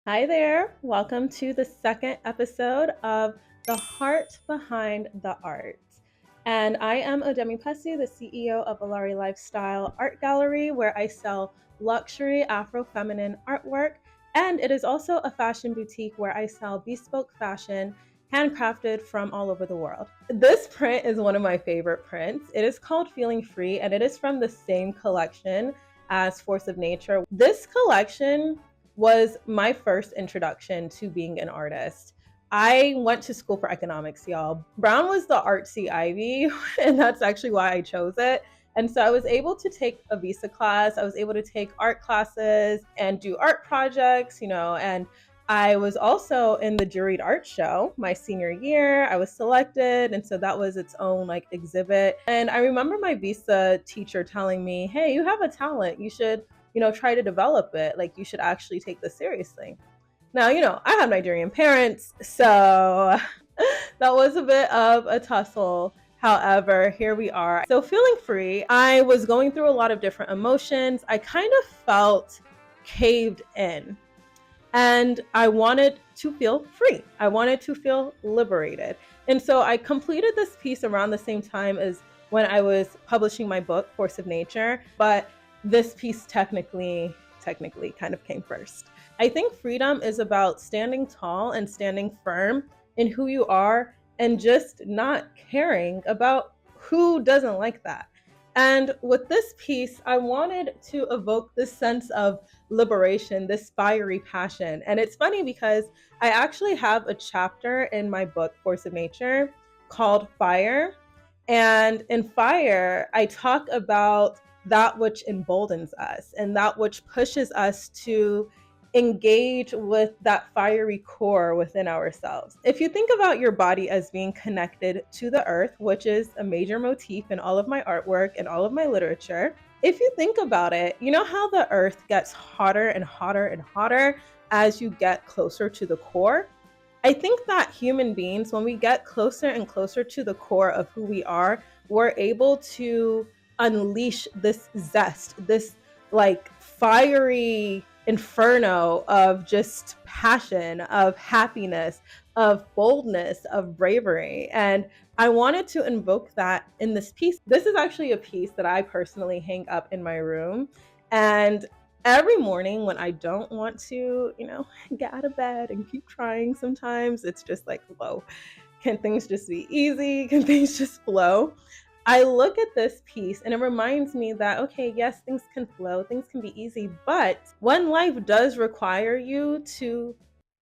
Hi there. Welcome to the second episode of The Heart Behind the Art. And I am Odemi Pesu, the CEO of Alari Lifestyle Art Gallery, where I sell luxury Afro feminine artwork. And it is also a fashion boutique where I sell bespoke fashion handcrafted from all over the world. This print is one of my favorite prints. It is called Feeling Free, and it is from the same collection as Force of Nature. This collection was my first introduction to being an artist. I went to school for economics, y'all. Brown was the artsy Ivy, and that's actually why I chose it. And so I was able to take a visa class. I was able to take art classes and do art projects, and I was also in the juried art show my senior year. I was selected. And so that was its own like exhibit. And I remember my visa teacher telling me, hey, you have a talent. You should try to develop it. Like, you should actually take this seriously. Now, I have Nigerian parents, so that was a bit of a tussle. However, here we are. So, feeling free, I was going through a lot of different emotions. I kind of felt caved in, and I wanted to feel free. I wanted to feel liberated. And so I completed this piece around the same time as when I was publishing my book, Force of Nature. But this piece technically kind of came first. I think freedom is about standing tall and standing firm in who you are and just not caring about who doesn't like that. And with this piece, I wanted to evoke this sense of liberation, this fiery passion. And it's funny because I actually have a chapter in my book, Force of Nature, called Fire. And in Fire, I talk about that which emboldens us and that which pushes us to engage with that fiery core within ourselves. If you think about your body as being connected to the earth, which is a major motif in all of my artwork and all of my literature, if you think about it, you know how the earth gets hotter and hotter and hotter as you get closer to the core? I think that human beings, when we get closer and closer to the core of who we are, we're able to unleash this zest, this like fiery inferno of just passion, of happiness, of boldness, of bravery. And I wanted to invoke that in this piece. This is actually a piece that I personally hang up in my room. And every morning when I don't want to, get out of bed and keep trying sometimes, it's just like, whoa, can things just be easy? Can things just flow? I look at this piece and it reminds me that, okay, yes, things can flow, things can be easy, but when life does require you to,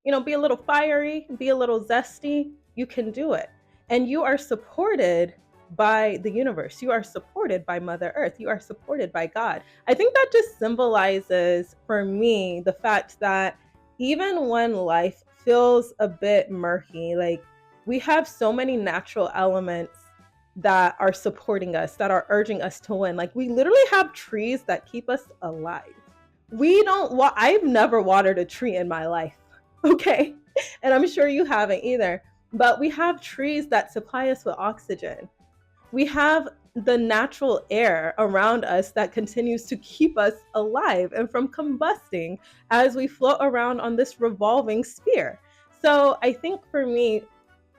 be a little fiery, be a little zesty, you can do it. And you are supported by the universe. You are supported by Mother Earth. You are supported by God. I think that just symbolizes for me the fact that even when life feels a bit murky, like we have so many natural elements that are supporting us, that are urging us to win. Like we literally have trees that keep us alive. I've never watered a tree in my life. Okay. And I'm sure you haven't either. But we have trees that supply us with oxygen. We have the natural air around us that continues to keep us alive and from combusting as we float around on this revolving sphere. So I think for me,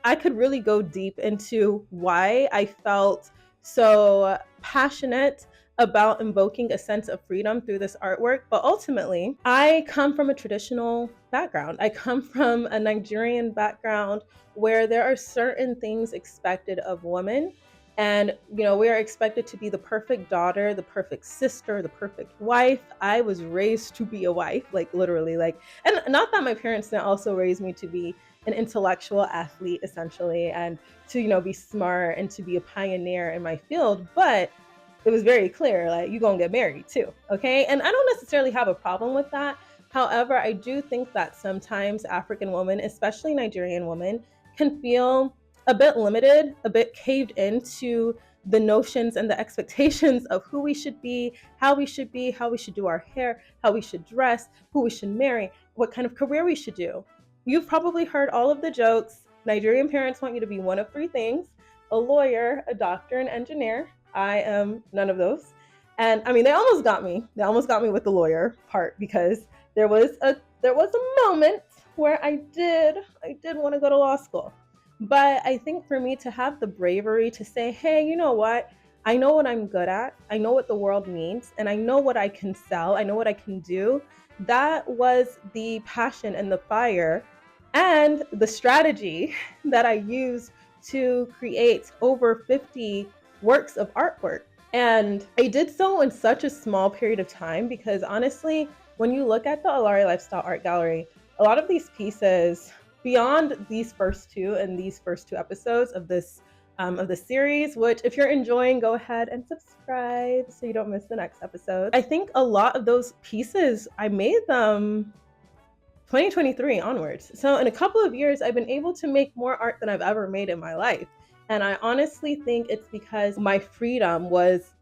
I could really go deep into why I felt so passionate about invoking a sense of freedom through this artwork. But ultimately, I come from a traditional background. I come from a Nigerian background where there are certain things expected of women. And, we are expected to be the perfect daughter, the perfect sister, the perfect wife. I was raised to be a wife, like literally, and not that my parents didn't also raise me to be an intellectual athlete essentially, and to be smart and to be a pioneer in my field, but it was very clear like you're gonna get married too. Okay, and I don't necessarily have a problem with that. However, I do think that sometimes African women, especially Nigerian women, can feel a bit limited, a bit caved into the notions and the expectations of who we should be, how we should be, how we should do our hair, how we should dress, who we should marry, what kind of career we should do. You've probably heard all of the jokes. Nigerian parents want you to be one of three things: a lawyer, a doctor, an engineer. I am none of those. And I mean, they almost got me. They almost got me with the lawyer part because there was there was a moment where I did want to go to law school. But I think for me to have the bravery to say, hey, you know what? I know what I'm good at. I know what the world needs, and I know what I can sell. I know what I can do. That was the passion and the fire and the strategy that I used to create over 50 works of artwork. And I did so in such a small period of time because honestly, when you look at the Alari Lifestyle Art Gallery, a lot of these pieces, beyond these first two and these first two episodes of the series, which if you're enjoying, go ahead and subscribe so you don't miss the next episode. I think a lot of those pieces, I made them 2023 onwards. So in a couple of years, I've been able to make more art than I've ever made in my life. And I honestly think it's because my freedom was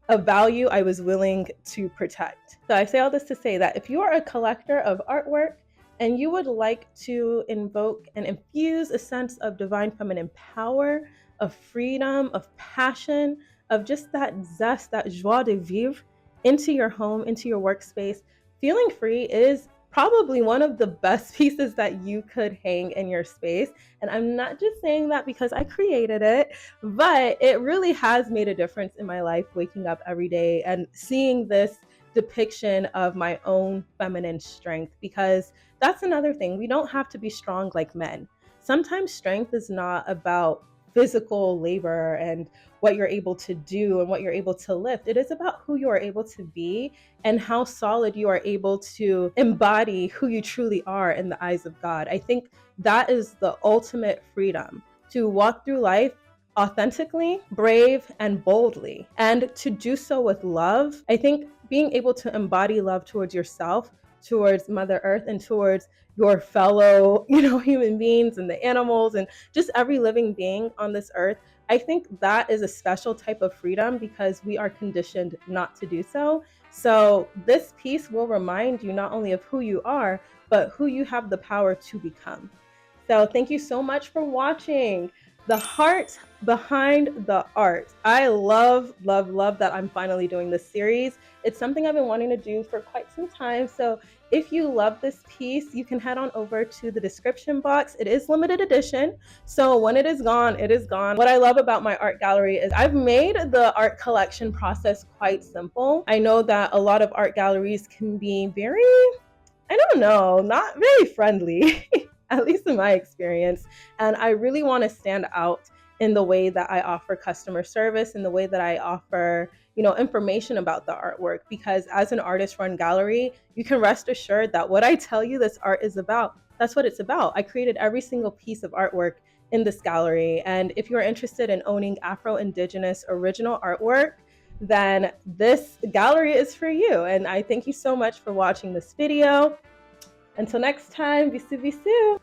a value I was willing to protect. So I say all this to say that if you are a collector of artwork and you would like to invoke and infuse a sense of divine feminine power, of freedom, of passion, of just that zest, that joie de vivre into your home, into your workspace, feeling free is probably one of the best pieces that you could hang in your space. And I'm not just saying that because I created it, but it really has made a difference in my life, waking up every day and seeing this depiction of my own feminine strength, because that's another thing. We don't have to be strong like men. Sometimes strength is not about physical labor and what you're able to do and what you're able to lift. It is about who you are able to be and how solid you are able to embody who you truly are in the eyes of God. I think that is the ultimate freedom, to walk through life authentically, brave, and boldly, and to do so with love. I think being able to embody love towards yourself, towards Mother Earth, and towards your fellow, human beings and the animals and just every living being on this earth. I think that is a special type of freedom because we are conditioned not to do so. So this piece will remind you not only of who you are, but who you have the power to become. So thank you so much for watching The Heart Behind the Art. I love that I'm finally doing this series. It's something I've been wanting to do for quite some time. So if you love this piece, you can head on over to the description box. It is limited edition, so when it is gone, it is gone. What I love about my art gallery is I've made the art collection process quite simple. I know that a lot of art galleries can be very, I don't know, not very friendly, at least in my experience. And I really want to stand out in the way that I offer customer service, in the way that I offer, information about the artwork, because as an artist-run gallery, you can rest assured that what I tell you this art is about, that's what it's about. I created every single piece of artwork in this gallery. And if you're interested in owning Afro-Indigenous original artwork, then this gallery is for you. And I thank you so much for watching this video. Until next time, bisous bisous.